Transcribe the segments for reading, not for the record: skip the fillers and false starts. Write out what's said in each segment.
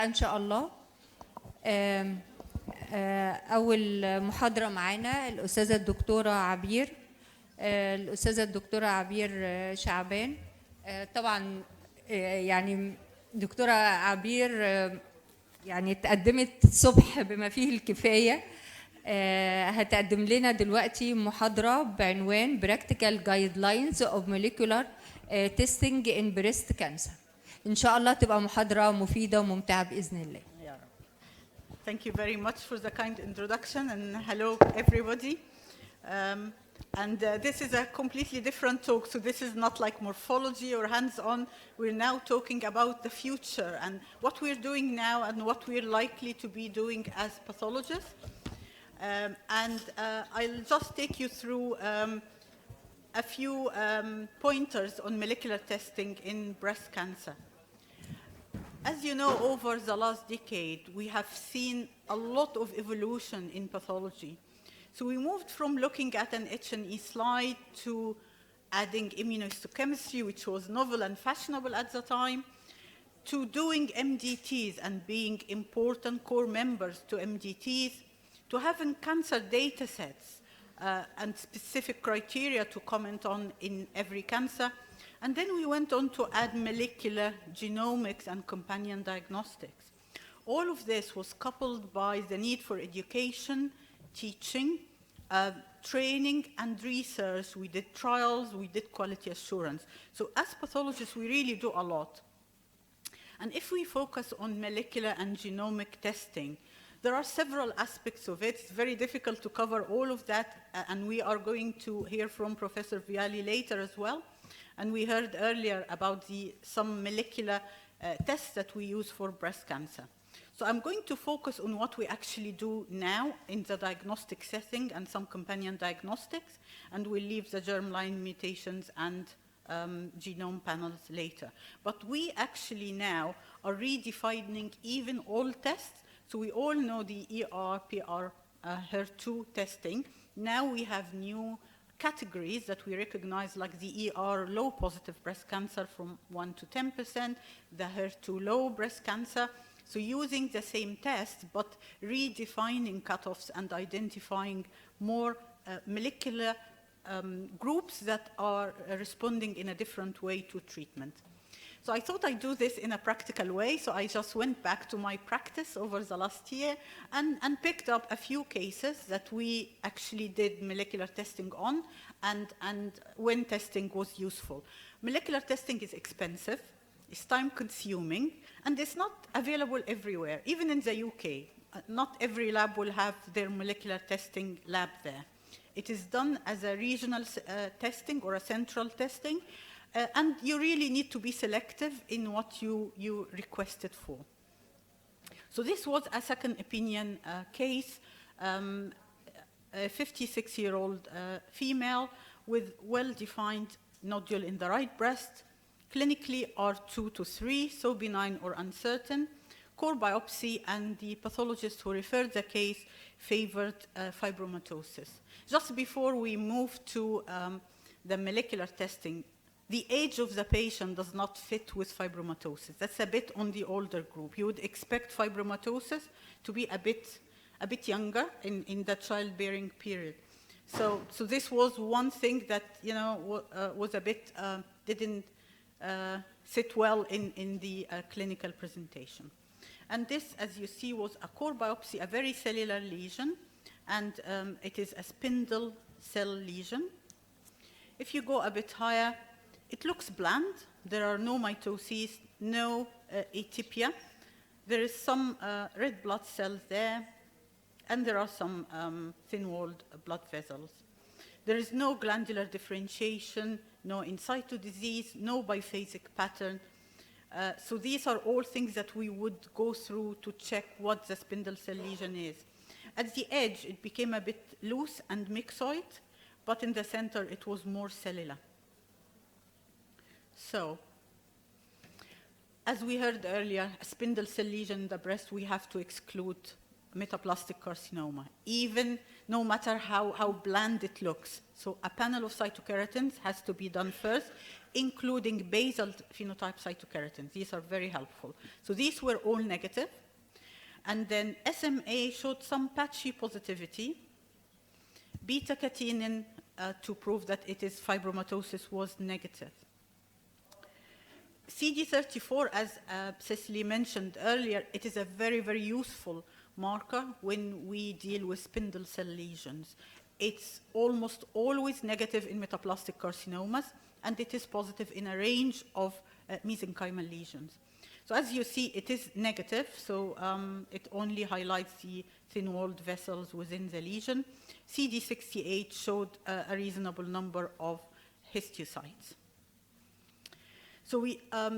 إن شاء الله. أول محاضرة معانا الأستاذة الدكتورة عبير شعبان. طبعا يعني دكتورة عبير يعني تقدمت الصبح بما فيه الكفاية. هتقدم لنا دلوقتي محاضرة بعنوان Practical Guidelines of Molecular Testing in Breast Cancer. إن شاء الله تبقى محاضرة مفيدة وممتعة بإذن الله. Thank you very much for the kind introduction, and hello everybody. This is a completely different talk, so this is not like morphology or hands-on. We're now talking about the future and what we're doing now and what we're likely to be doing as pathologists. I'll just take you through a few pointers on molecular testing in breast cancer. As you know, over the last decade, we have seen a lot of evolution in pathology. So we moved from looking at an H&E slide to adding immunohistochemistry, which was novel and fashionable at the time, to doing MDTs and being important core members to MDTs, to having cancer data sets and specific criteria to comment on in every cancer. And then we went on to add molecular genomics and companion diagnostics. All of this was coupled by the need for education, teaching, training, and research. We did trials, we did quality assurance. So as pathologists, we really do a lot. And if we focus on molecular and genomic testing, there are several aspects of it. It's very difficult to cover all of that, and we are going to hear from Professor Viali later as well. And we heard earlier about some molecular tests that we use for breast cancer. So I'm going to focus on what we actually do now in the diagnostic setting and some companion diagnostics, and we'll leave the germline mutations and genome panels later. But we actually now are redefining even all tests. So we all know the ER, PR, HER2 testing. Now we have new categories that we recognize, like the ER low positive breast cancer from 1 to 10%, the HER2 low breast cancer. So using the same test, but redefining cutoffs and identifying more molecular groups that are responding in a different way to treatment. So I thought I'd do this in a practical way, so I just went back to my practice over the last year and picked up a few cases that we actually did molecular testing on and when testing was useful. Molecular testing is expensive, it's time-consuming, and it's not available everywhere. Even in the UK, not every lab will have their molecular testing lab there. It is done as a regional testing or a central testing, and you really need to be selective in what you requested for. So this was a second opinion case, a 56-year-old female with well-defined nodule in the right breast, clinically R2 to 3, so benign or uncertain, core biopsy, and the pathologist who referred the case favored fibromatosis. Just before we move to the molecular testing, the age of the patient does not fit with fibromatosis. That's a bit on the older group. You would expect fibromatosis to be a bit younger in the childbearing period. So this was one thing that was a bit didn't sit well in the clinical presentation. And this, as you see, was a core biopsy, a very cellular lesion, and it is a spindle cell lesion. If you go a bit higher, it looks bland. There are no mitoses, no atypia. There is some red blood cells there, and there are some thin-walled blood vessels. There is no glandular differentiation, no in situ disease, no biphasic pattern. So these are all things that we would go through to check what the spindle cell lesion is. At the edge, it became a bit loose and myxoid, but in the center, it was more cellular. So, as we heard earlier, a spindle cell lesion in the breast, we have to exclude metaplastic carcinoma, even no matter how bland it looks. So a panel of cytokeratins has to be done first, including basal phenotype cytokeratins. These are very helpful. So these were all negative. And then SMA showed some patchy positivity. Beta-catenin, to prove that it is fibromatosis, was negative. CD34, as Cecily mentioned earlier, it is a very, very useful marker when we deal with spindle cell lesions. It's almost always negative in metaplastic carcinomas, and it is positive in a range of mesenchymal lesions. So as you see, it is negative, so it only highlights the thin-walled vessels within the lesion. CD68 showed a reasonable number of histiocytes. So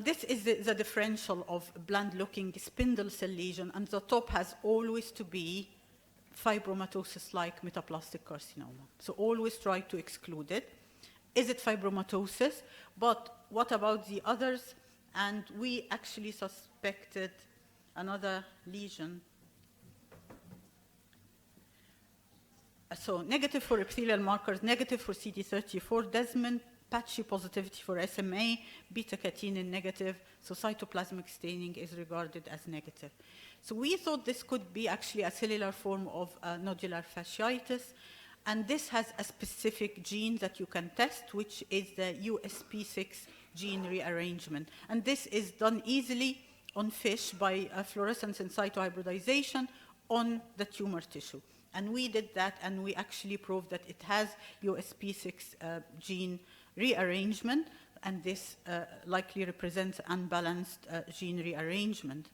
this is the differential of bland-looking spindle cell lesion, and the top has always to be fibromatosis-like metaplastic carcinoma. So always try to exclude it. Is it fibromatosis? But what about the others? And we actually suspected another lesion. So negative for epithelial markers, negative for CD34, Desmond, patchy positivity for SMA, beta-catenin negative, so cytoplasmic staining is regarded as negative. So we thought this could be actually a cellular form of nodular fasciitis, and this has a specific gene that you can test, which is the USP6 gene rearrangement. And this is done easily on fish by fluorescence in situ hybridization on the tumor tissue. And we did that, and we actually proved that it has USP6 gene rearrangement, and this likely represents unbalanced gene rearrangement.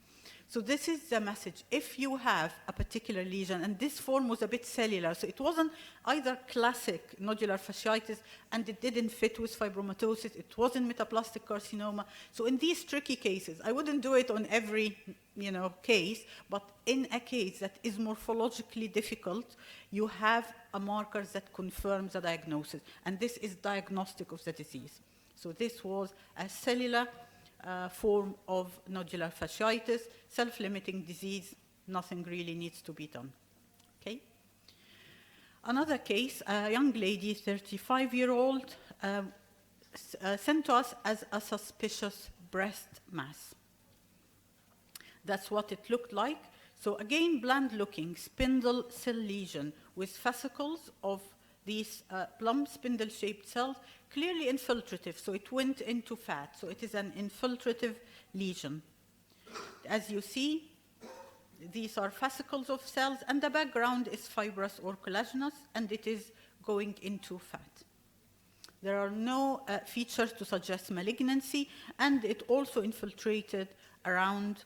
So this is the message. If you have a particular lesion, and this form was a bit cellular, so it wasn't either classic nodular fasciitis, and it didn't fit with fibromatosis, it wasn't metaplastic carcinoma. So in these tricky cases, I wouldn't do it on every case, but in a case that is morphologically difficult, you have a marker that confirms the diagnosis, and this is diagnostic of the disease. So this was a cellular form of nodular fasciitis, self-limiting disease, nothing really needs to be done. Okay. Another case, a young lady, 35-year-old, sent to us as a suspicious breast mass. That's what it looked like. So again, bland-looking spindle cell lesion with fascicles of these plump spindle-shaped cells, clearly infiltrative, so it went into fat. So it is an infiltrative lesion. As you see, these are fascicles of cells, and the background is fibrous or collagenous, and it is going into fat. There are no features to suggest malignancy, and it also infiltrated around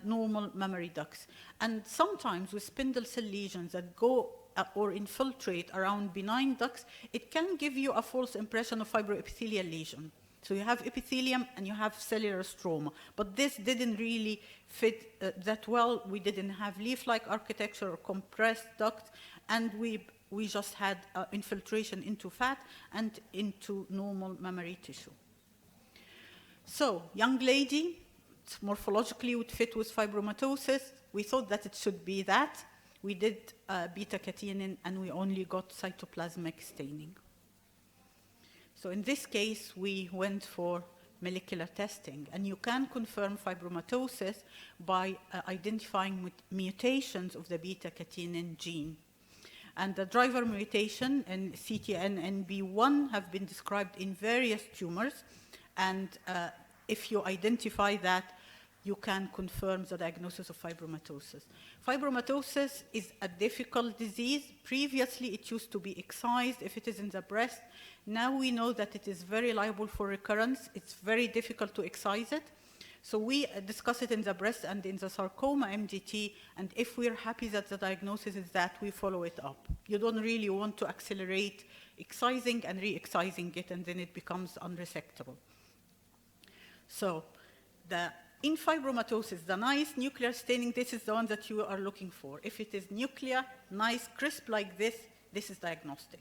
normal mammary ducts. And sometimes with spindle cell lesions that go or infiltrate around benign ducts, it can give you a false impression of fibroepithelial lesion. So you have epithelium and you have cellular stroma, but this didn't really fit that well. We didn't have leaf-like architecture or compressed ducts, and we just had infiltration into fat and into normal mammary tissue. So, young lady, morphologically would fit with fibromatosis. We thought that it should be that. We did beta-catenin, and we only got cytoplasmic staining. So in this case, we went for molecular testing, and you can confirm fibromatosis by identifying mutations of the beta-catenin gene. And the driver mutation in CTNNB1 have been described in various tumors, and if you identify that, you can confirm the diagnosis of fibromatosis. Fibromatosis is a difficult disease. Previously, it used to be excised if it is in the breast. Now we know that it is very liable for recurrence. It's very difficult to excise it. So we discuss it in the breast and in the sarcoma MDT, and if we're happy that the diagnosis is that, we follow it up. You don't really want to accelerate excising and re-excising it, and then it becomes unresectable. So in fibromatosis, the nice nuclear staining, this is the one that you are looking for. If it is nuclear, nice, crisp like this, this is diagnostic.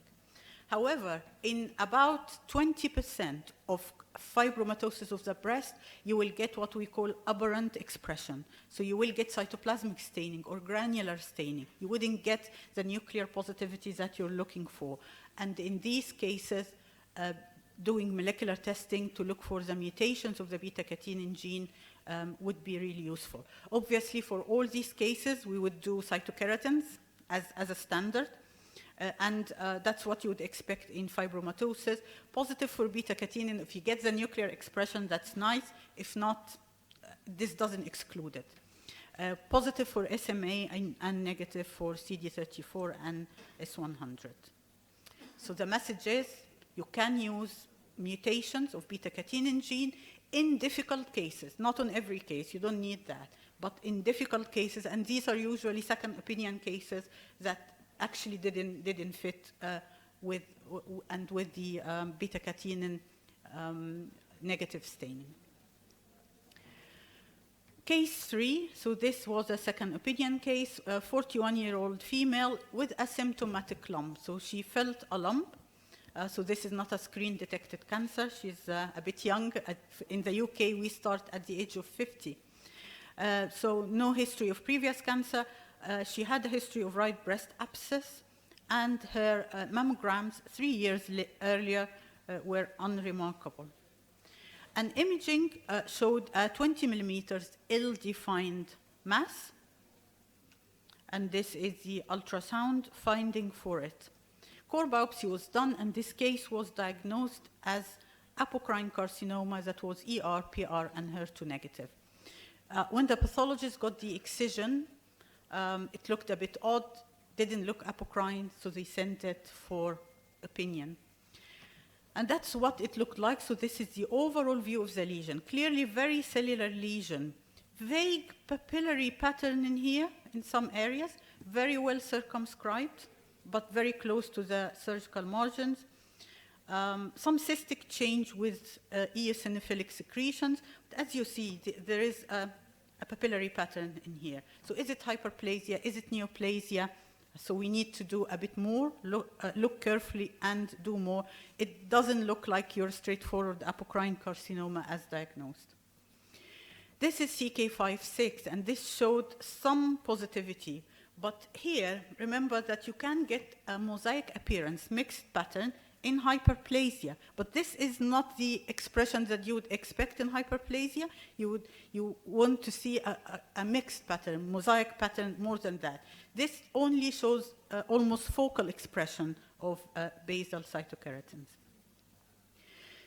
However, in about 20% of fibromatosis of the breast, you will get what we call aberrant expression. So you will get cytoplasmic staining or granular staining. You wouldn't get the nuclear positivity that you're looking for. And in these cases, doing molecular testing to look for the mutations of the beta-catenin gene would be really useful. Obviously, for all these cases, we would do cytokeratins as a standard. And that's what you would expect in fibromatosis. Positive for beta-catenin, if you get the nuclear expression, that's nice. If not, this doesn't exclude it. Positive for SMA and negative for CD34 and S100. So the message is you can use mutations of beta-catenin gene in difficult cases, not on every case, you don't need that, but in difficult cases, and these are usually second opinion cases that actually didn't fit with the beta-catenin negative staining. Case 3, so this was a second opinion case, a 41-year-old female with asymptomatic lump. So she felt a lump. So this is not a screen-detected cancer. She's a bit young. In the UK, we start at the age of 50. So no history of previous cancer. She had a history of right breast abscess, and her mammograms 3 years earlier were unremarkable. And imaging showed a 20 millimeters ill-defined mass, and this is the ultrasound finding for it. Core biopsy was done, and this case was diagnosed as apocrine carcinoma that was ER, PR, and HER2 negative. When the pathologist got the excision, it looked a bit odd, didn't look apocrine, so they sent it for opinion. And that's what it looked like. So this is the overall view of the lesion. Clearly very cellular lesion. Vague papillary pattern in here, in some areas, very well circumscribed, but very close to the surgical margins. Some cystic change with eosinophilic secretions. But as you see, there is a papillary pattern in here. So is it hyperplasia? Is it neoplasia? So we need to do a bit more, look carefully and do more. It doesn't look like your straightforward apocrine carcinoma as diagnosed. This is CK56, and this showed some positivity. But here, remember that you can get a mosaic appearance, mixed pattern, in hyperplasia. But this is not the expression that you would expect in hyperplasia. You want to see a mixed pattern, mosaic pattern, more than that. This only shows almost focal expression of basal cytokeratins.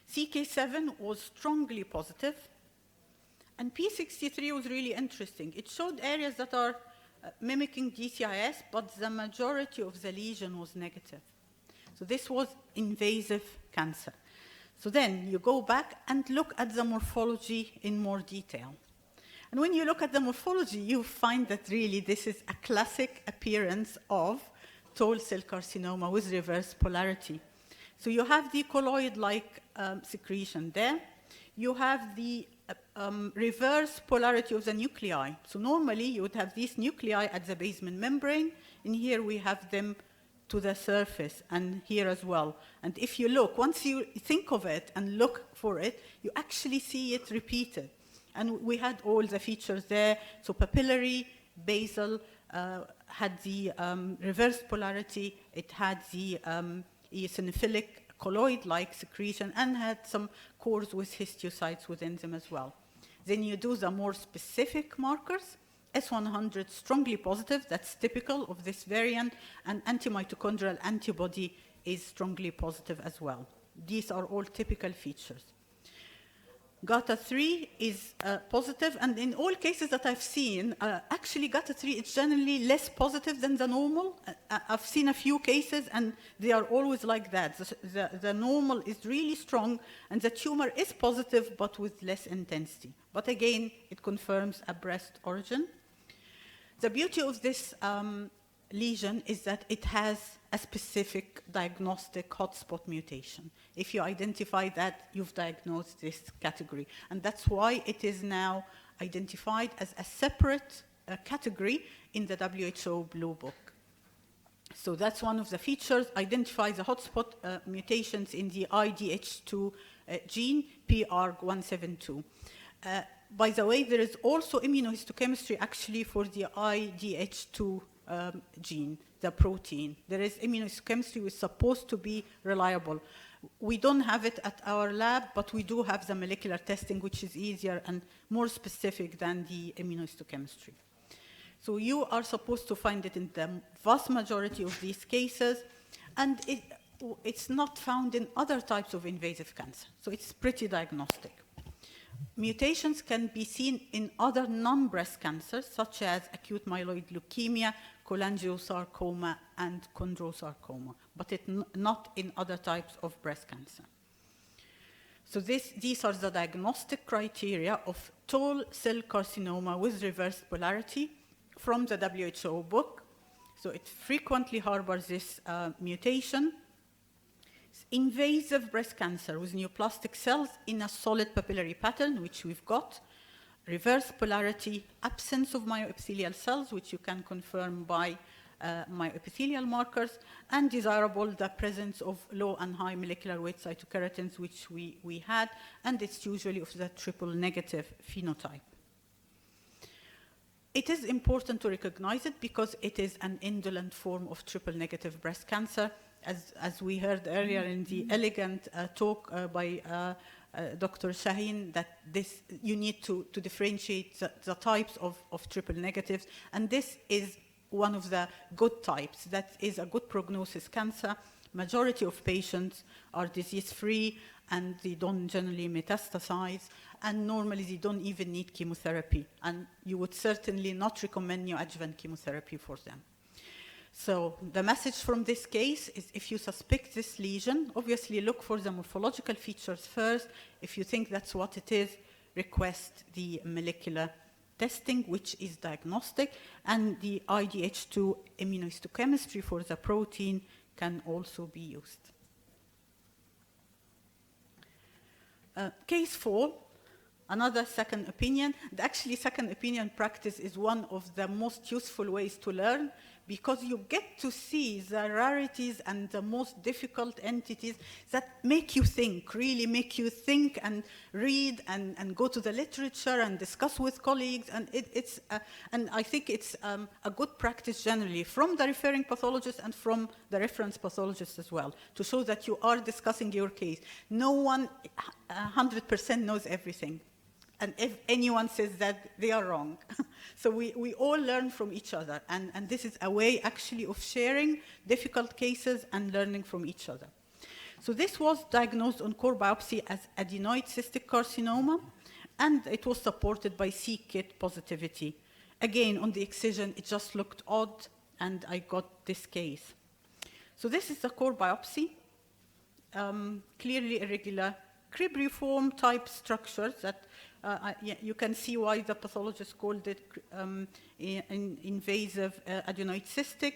CK7 was strongly positive, and P63 was really interesting. It showed areas that are mimicking DCIS, but the majority of the lesion was negative. So this was invasive cancer. So then you go back and look at the morphology in more detail. And when you look at the morphology, you find that really this is a classic appearance of tall cell carcinoma with reverse polarity. So you have the colloid-like secretion there. You have the reverse polarity of the nuclei. So normally you would have these nuclei at the basement membrane. In here we have them to the surface, and here as well. And if you look, once you think of it and look for it, you actually see it repeated. And we had all the features there. So papillary, basal, had the reverse polarity, it had the eosinophilic colloid-like secretion, and had some cores with histiocytes within them as well. Then you do the more specific markers. S100 strongly positive, that's typical of this variant, and antimitochondrial antibody is strongly positive as well. These are all typical features. GATA3 is positive, and in all cases that I've seen, actually GATA3 is generally less positive than the normal. I've seen a few cases, and they are always like that. The normal is really strong, and the tumor is positive, but with less intensity. But again, it confirms a breast origin. The beauty of this lesion is that it has a specific diagnostic hotspot mutation. If you identify that, you've diagnosed this category. And that's why it is now identified as a separate category in the WHO Blue Book. So that's one of the features, identify the hotspot mutations in the IDH2 gene, PR172. By the way, there is also immunohistochemistry actually for the IDH2 gene, the protein. There is immunohistochemistry which is supposed to be reliable. We don't have it at our lab, but we do have the molecular testing, which is easier and more specific than the immunohistochemistry. So you are supposed to find it in the vast majority of these cases, and it's not found in other types of invasive cancer. So it's pretty diagnostic. Mutations can be seen in other non-breast cancers, such as acute myeloid leukemia, cholangiocarcinoma, and chondrosarcoma, but not in other types of breast cancer. So these are the diagnostic criteria of tall cell carcinoma with reversed polarity from the WHO book. So it frequently harbors this mutation. It's invasive breast cancer with neoplastic cells in a solid papillary pattern, which we've got. Reverse polarity, absence of myoepithelial cells, which you can confirm by myoepithelial markers, and desirable the presence of low and high molecular weight cytokeratins, which we had, and it's usually of the triple negative phenotype. It is important to recognize it because it is an indolent form of triple negative breast cancer, as we heard earlier in the elegant talk by Dr. Shaheen, that you need to differentiate the types of triple negatives, and this is one of the good types. That is a good prognosis cancer. Majority of patients are disease-free, and they don't generally metastasize, and normally they don't even need chemotherapy, and you would certainly not recommend neoadjuvant chemotherapy for them. So the message from this case is, if you suspect this lesion, obviously look for the morphological features first. If you think that's what it is, request the molecular testing, which is diagnostic, and the IDH2 immunohistochemistry for the protein can also be used. Case 4, another second opinion. Actually, second opinion practice is one of the most useful ways to learn, because you get to see the rarities and the most difficult entities that make you think, really make you think and read and go to the literature and discuss with colleagues. And and I think it's a good practice generally from the referring pathologist and from the reference pathologist as well, to show that you are discussing your case. No one 100% knows everything. And if anyone says that, they are wrong. So we all learn from each other. And this is a way actually of sharing difficult cases and learning from each other. So this was diagnosed on core biopsy as adenoid cystic carcinoma, and it was supported by c-KIT positivity. Again, on the excision, it just looked odd, and I got this case. So this is the core biopsy, clearly irregular cribriform type structures that you can see why the pathologist called it invasive adenoid cystic.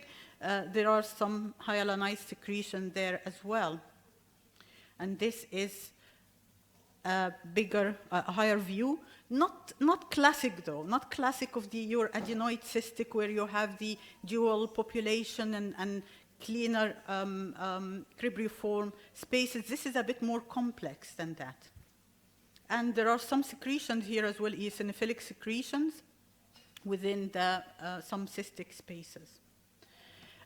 There are some hyalinized secretion there as well. And this is a bigger, higher view. Not classic though, not classic of your adenoid cystic where you have the dual population and cleaner cribriform spaces. This is a bit more complex than that. And there are some secretions here as well, eosinophilic secretions within the some cystic spaces.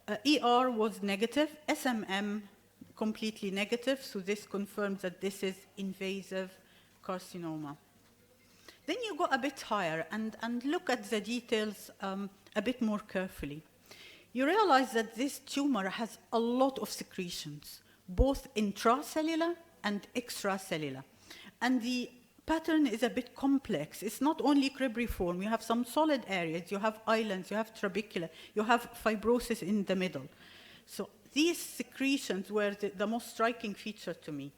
ER was negative, SMM completely negative, so this confirms that this is invasive carcinoma. Then you go a bit higher and look at the details a bit more carefully. You realize that this tumor has a lot of secretions, both intracellular and extracellular. And the pattern is a bit complex. It's not only cribriform. You have some solid areas, you have islands, you have trabecula, you have fibrosis in the middle. So these secretions were the most striking feature to me.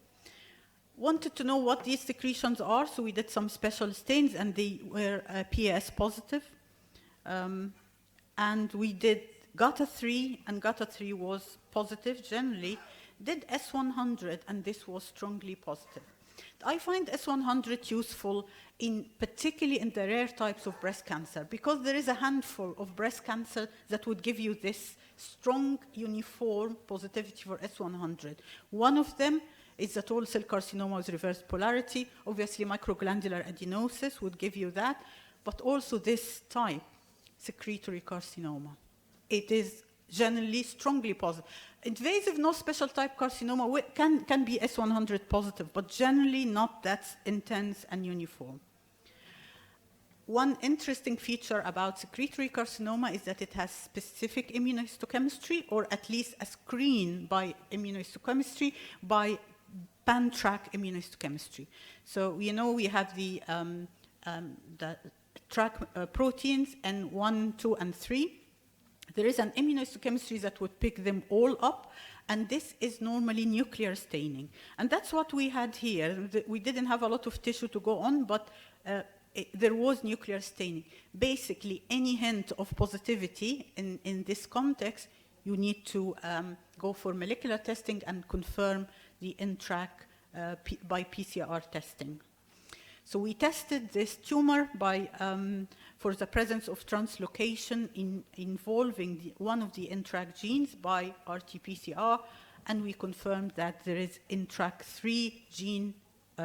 Wanted to know what these secretions are, so we did some special stains, and they were PAS positive. And we did GATA3, and GATA3 was positive generally. Did S100, and this was strongly positive. I find S100 useful particularly in the rare types of breast cancer, because there is a handful of breast cancer that would give you this strong, uniform positivity for S100. One of them is that all cell carcinoma with reverse polarity. Obviously, microglandular adenosis would give you that, but also this type, secretory carcinoma. It is generally strongly positive. Invasive no special type carcinoma can be S100 positive, but generally not that intense and uniform. One interesting feature about secretory carcinoma is that it has specific immunohistochemistry, or at least a screen by immunohistochemistry by pan-track immunohistochemistry. So you know we have the track proteins N1, 2, and 3. There is an immunohistochemistry that would pick them all up, and this is normally nuclear staining. And that's what we had here. We didn't have a lot of tissue to go on, but there was nuclear staining. Basically, any hint of positivity in this context, you need to go for molecular testing and confirm the in-track by PCR testing. So we tested this tumor for the presence of translocation involving one of the in-track genes by RT-PCR, and we confirmed that there is in-track 3 gene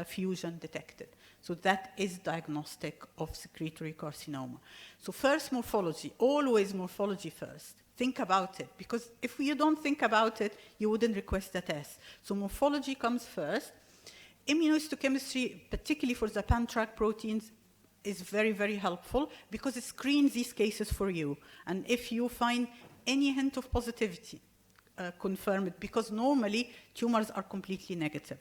fusion detected. So that is diagnostic of secretory carcinoma. So first, morphology. Always morphology first. Think about it, because if you don't think about it, you wouldn't request a test. So morphology comes first. Immunohistochemistry, particularly for the pan-track proteins, is very, very helpful because it screens these cases for you. And if you find any hint of positivity, confirm it, because normally tumors are completely negative.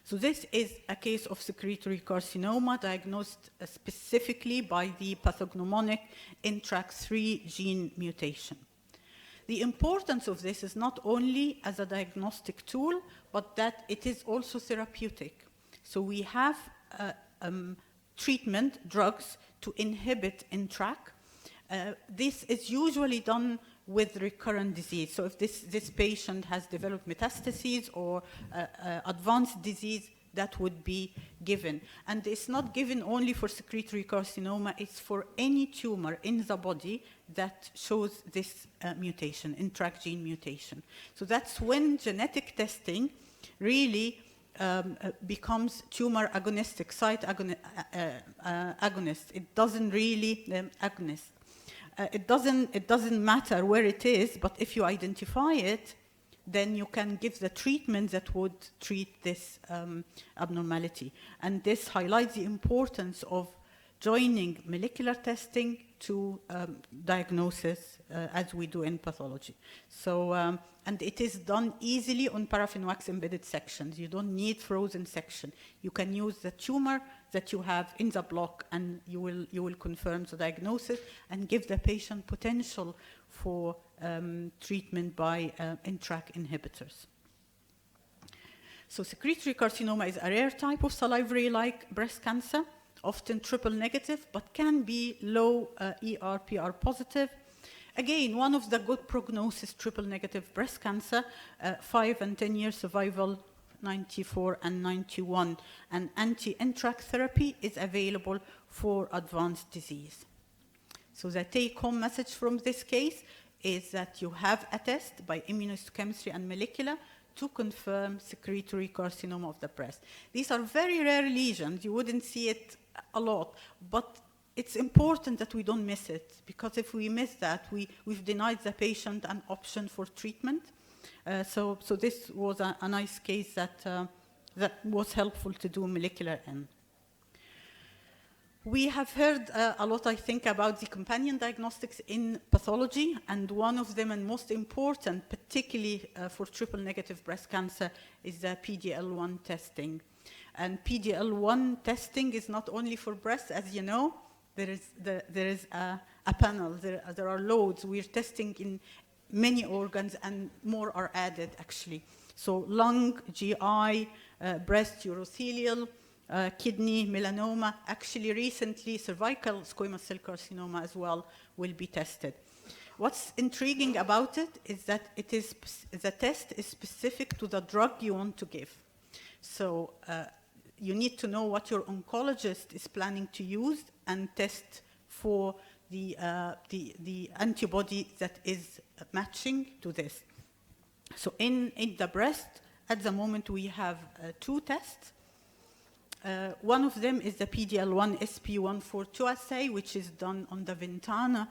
So this is a case of secretory carcinoma diagnosed specifically by the pathognomonic in-track 3 gene mutation. The importance of this is not only as a diagnostic tool, but that it is also therapeutic. So we have treatment, drugs, to inhibit in-track. This is usually done with recurrent disease. So if this patient has developed metastases or advanced disease, that would be given. And it's not given only for secretory carcinoma, it's for any tumor in the body that shows this mutation, in-track gene mutation. So that's when genetic testing really becomes tumor agonistic, site agonist. It doesn't really agonist. It doesn't matter where it is, but if you identify it, then you can give the treatment that would treat this abnormality. And this highlights the importance of joining molecular testing to diagnosis as we do in pathology. So, and it is done easily on paraffin wax embedded sections. You don't need frozen section. You can use the tumor that you have in the block, and you will confirm the diagnosis and give the patient potential for treatment by in-track inhibitors. So secretory carcinoma is a rare type of salivary-like breast cancer, often triple negative, but can be low ER/PR positive. Again, one of the good prognosis triple negative breast cancer, 5 and 10 year survival, 94 and 91, and anti-in-track therapy is available for advanced disease. So the take-home message from this case is that you have a test by immunohistochemistry and molecular to confirm secretory carcinoma of the breast. These are very rare lesions. You wouldn't see it a lot, but it's important that we don't miss it, because if we miss that, we've denied the patient an option for treatment. So this was a nice case that was helpful to do molecular in. We have heard a lot, I think, about the companion diagnostics in pathology, and one of them, and most important, particularly for triple negative breast cancer, is the PD-L1 testing. And PD-L1 testing is not only for breast, as you know. There is a panel. There are loads. We're testing in many organs, and more are added, actually. So lung, GI, breast, urothelial, kidney, melanoma. Actually, recently, cervical squamous cell carcinoma as well will be tested. What's intriguing about it is that the test is specific to the drug you want to give. So you need to know what your oncologist is planning to use and test for the antibody that is matching to this. So in the breast, at the moment we have 2 tests. One of them is the PD-L1 SP142 assay, which is done on the Ventana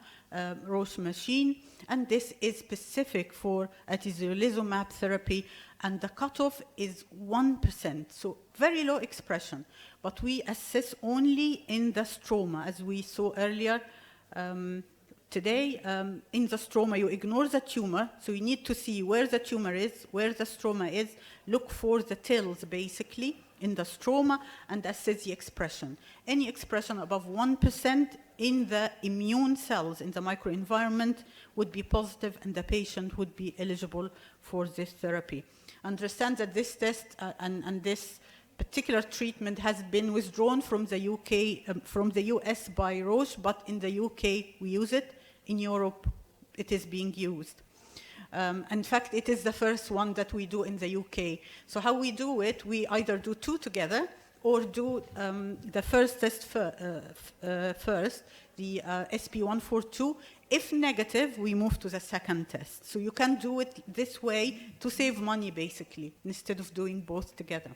Roche machine, and this is specific for atezolizumab therapy, and the cutoff is 1%, so very low expression. But we assess only in the stroma, as we saw earlier today. In the stroma, you ignore the tumor, so you need to see where the tumor is, where the stroma is, look for the TILs, basically, in the stroma, and assess the expression. Any expression above 1% in the immune cells in the microenvironment would be positive, and the patient would be eligible for this therapy. Understand that this test and this particular treatment has been withdrawn from the UK, from the US by Roche, but in the UK we use it. In Europe, it is being used. In fact, it is the first one that we do in the UK. So how we do it, we either do 2 together or do the first test first, the SP142. If negative, we move to the second test. So you can do it this way to save money, basically, instead of doing both together.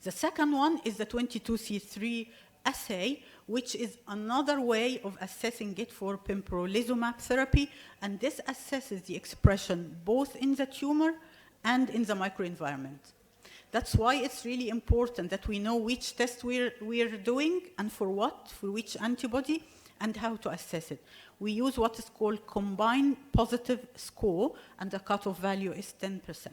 The second one is the 22C3 assay, which is another way of assessing it for pembrolizumab therapy, and this assesses the expression both in the tumor and in the microenvironment. That's why it's really important that we know which test we're doing and for what, for which antibody, and how to assess it. We use what is called combined positive score, and the cutoff value is 10%.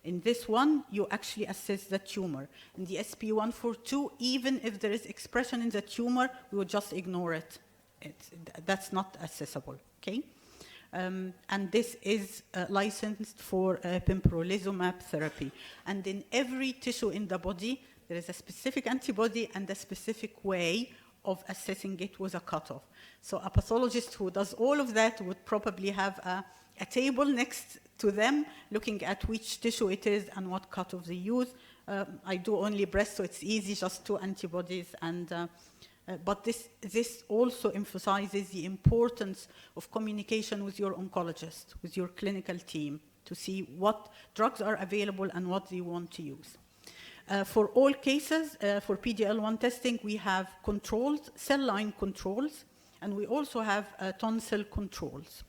In this one, you actually assess the tumor. In the SP142, even if there is expression in the tumor, we will just ignore it. That's not accessible, okay? And this is licensed for pembrolizumab therapy. And in every tissue in the body, there is a specific antibody and a specific way of assessing it with a cutoff. So a pathologist who does all of that would probably have a table next to them, looking at which tissue it is and what cutoff they use. I do only breast, so it's easy, just 2 antibodies. And but this also emphasizes the importance of communication with your oncologist, with your clinical team, to see what drugs are available and what they want to use. For all cases, for PD-L1 testing, we have controls, cell line controls, and we also have tonsil controls.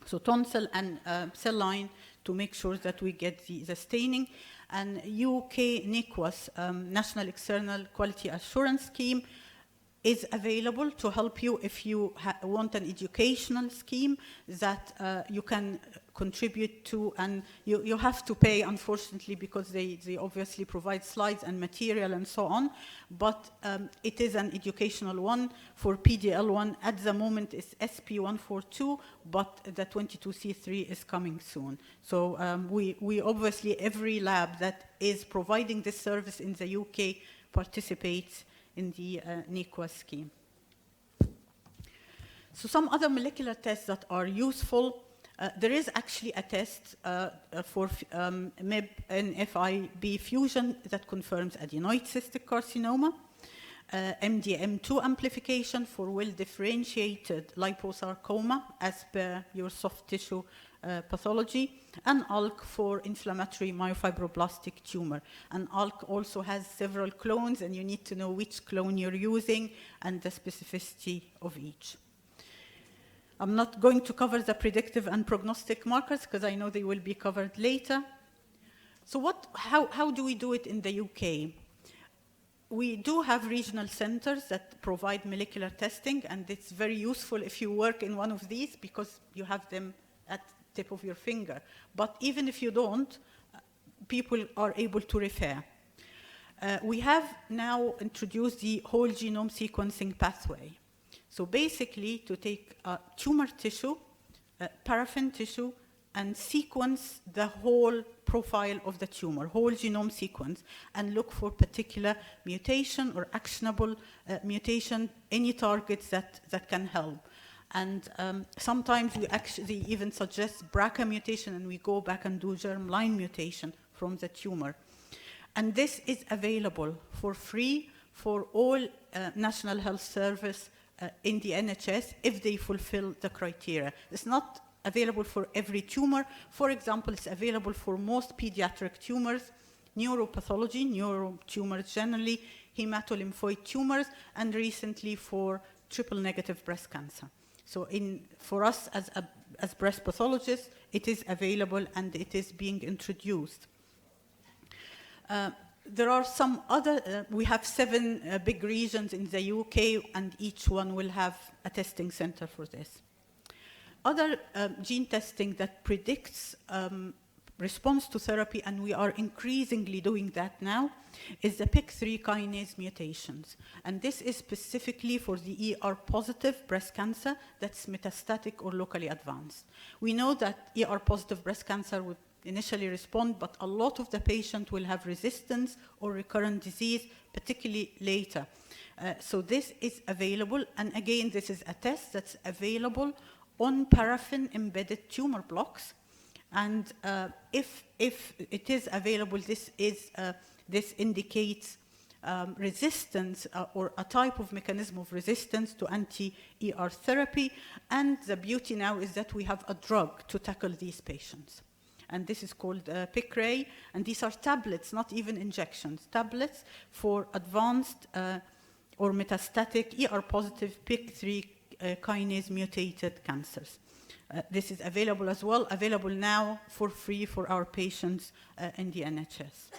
So tonsil and cell line to make sure that we get the staining. And UK NICWAS, National External Quality Assurance Scheme, is available to help you if you want an educational scheme that you can contribute to, and you have to pay, unfortunately, because they obviously provide slides and material and so on, but it is an educational one for PD-L1. At the moment it's SP142, but the 22C3 is coming soon. So we obviously, every lab that is providing this service in the UK participates in the NICWAS scheme. So some other molecular tests that are useful. There is actually a test for MIB-NFIB fusion that confirms adenoid cystic carcinoma, MDM2 amplification for well-differentiated liposarcoma as per your soft tissue pathology, and ALK for inflammatory myofibroblastic tumor. And ALK also has several clones, and you need to know which clone you're using and the specificity of each. I'm not going to cover the predictive and prognostic markers because I know they will be covered later. So how do we do it in the UK? We do have regional centers that provide molecular testing, and it's very useful if you work in one of these because you have them at the tip of your finger. But even if you don't, people are able to refer. We have now introduced the whole genome sequencing pathway. So basically, to take tumor tissue, paraffin tissue, and sequence the whole profile of the tumor, whole genome sequence, and look for particular mutation or actionable mutation, any targets that can help. And sometimes we actually even suggest BRCA mutation, and we go back and do germline mutation from the tumor. And this is available for free for all National Health Service in the NHS if they fulfill the criteria. It's not available for every tumor. For example, it's available for most pediatric tumors, neuropathology, neurotumors generally, hematolymphoid tumors, and recently for triple-negative breast cancer. So for us as breast pathologists, it is available and it is being introduced. There are some other, we have 7 big regions in the UK, and each one will have a testing center for this. Other gene testing that predicts response to therapy, and we are increasingly doing that now, is the PIK3 kinase mutations. And this is specifically for the ER-positive breast cancer that's metastatic or locally advanced. We know that ER-positive breast cancer would initially respond, but a lot of the patient will have resistance or recurrent disease, particularly later. So this is available, and again, this is a test that's available on paraffin-embedded tumor blocks. And if it is available, this indicates resistance or a type of mechanism of resistance to anti-ER therapy. And the beauty now is that we have a drug to tackle these patients. And this is called PIK3, and these are tablets, not even injections, tablets for advanced or metastatic ER-positive PIK3 kinase mutated cancers. This is available as well, available now for free for our patients in the NHS.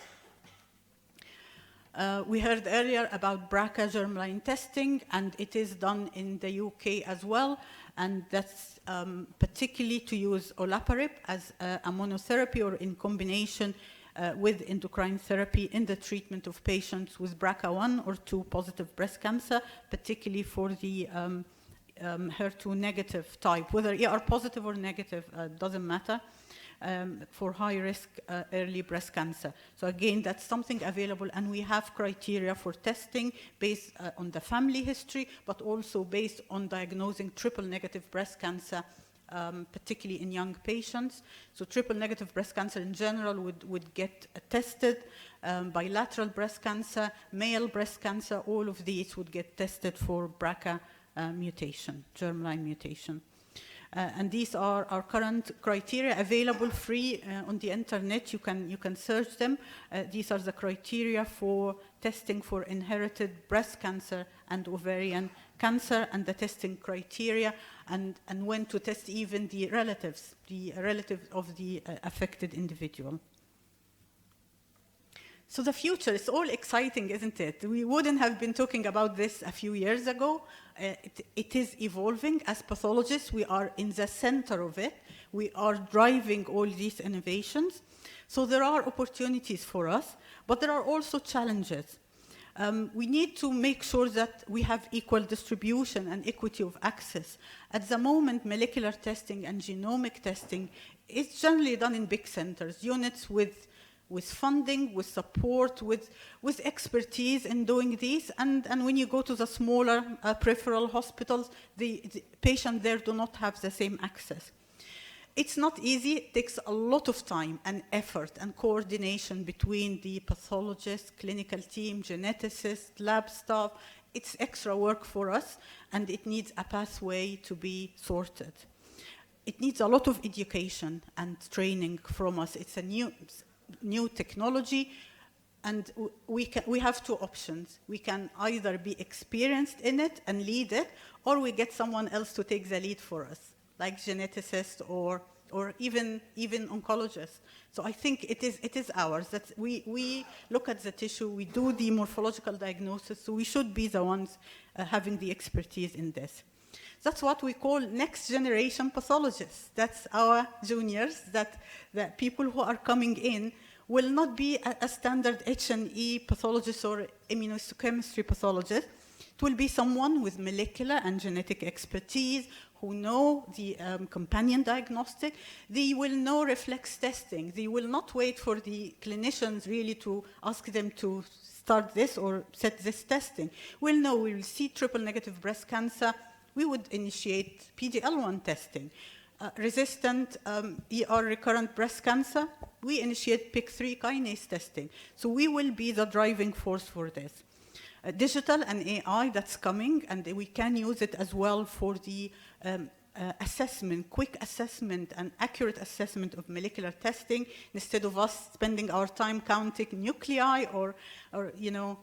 We heard earlier about BRCA germline testing, and it is done in the UK as well, and that's particularly to use olaparib as a monotherapy or in combination with endocrine therapy in the treatment of patients with BRCA1 or 2 positive breast cancer, particularly for the HER2 negative type, whether ER positive or negative, doesn't matter, for high risk early breast cancer. So again, that's something available, and we have criteria for testing based on the family history, but also based on diagnosing triple negative breast cancer, particularly in young patients. So triple negative breast cancer in general would get tested, bilateral breast cancer, male breast cancer, all of these would get tested for BRCA mutation, germline mutation. And these are our current criteria available free on the internet. You can search them. These are the criteria for testing for inherited breast cancer and ovarian cancer, and the testing criteria, and when to test even the relatives of the affected individual. So the future is all exciting, isn't it? We wouldn't have been talking about this a few years ago. It is evolving. As pathologists, we are in the center of it. We are driving all these innovations. So there are opportunities for us, but there are also challenges. We need to make sure that we have equal distribution and equity of access. At the moment, molecular testing and genomic testing is generally done in big centers, units with funding, with support, with expertise in doing these. And when you go to the smaller peripheral hospitals, the patients there do not have the same access. It's not easy. It takes a lot of time and effort and coordination between the pathologist, clinical team, geneticists, lab staff. It's extra work for us, and it needs a pathway to be sorted. It needs a lot of education and training from us. It's a new technology, and we have 2 options. We can either be experienced in it and lead it, or we get someone else to take the lead for us, like geneticists or even oncologists. So I think it is ours. That we look at the tissue, we do the morphological diagnosis, so we should be the ones having the expertise in this. That's what we call next generation pathologists. That's our juniors, that the people who are coming in will not be a standard H&E pathologist or immunohistochemistry pathologist. It will be someone with molecular and genetic expertise who know the companion diagnostic. They will know reflex testing. They will not wait for the clinicians really to ask them to start this or set this testing. We'll know, we will see triple negative breast cancer. We would initiate PD-L1 testing. Resistant ER recurrent breast cancer, we initiate PIK3 kinase testing. So we will be the driving force for this. Digital and AI, that's coming, and we can use it as well for the assessment, quick assessment and accurate assessment of molecular testing, instead of us spending our time counting nuclei or you know,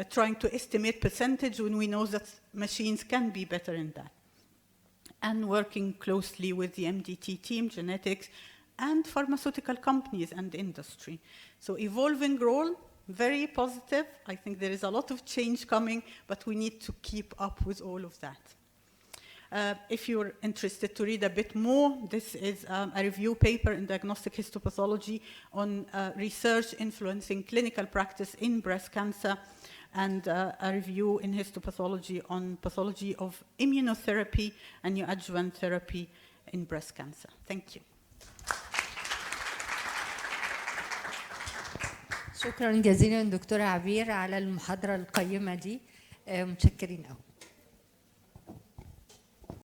trying to estimate percentage when we know that machines can be better in that. And working closely with the MDT team, genetics, and pharmaceutical companies and industry. So evolving role, very positive. I think there is a lot of change coming, but we need to keep up with all of that. If you're interested to read a bit more, this is a review paper in diagnostic histopathology on research influencing clinical practice in breast cancer, and a review in histopathology on pathology of immunotherapy and neoadjuvant therapy in breast cancer. Thank you. شكرا جزيلا دكتورة عبير على المحاضرة القيمة دي. متشكرين قوي.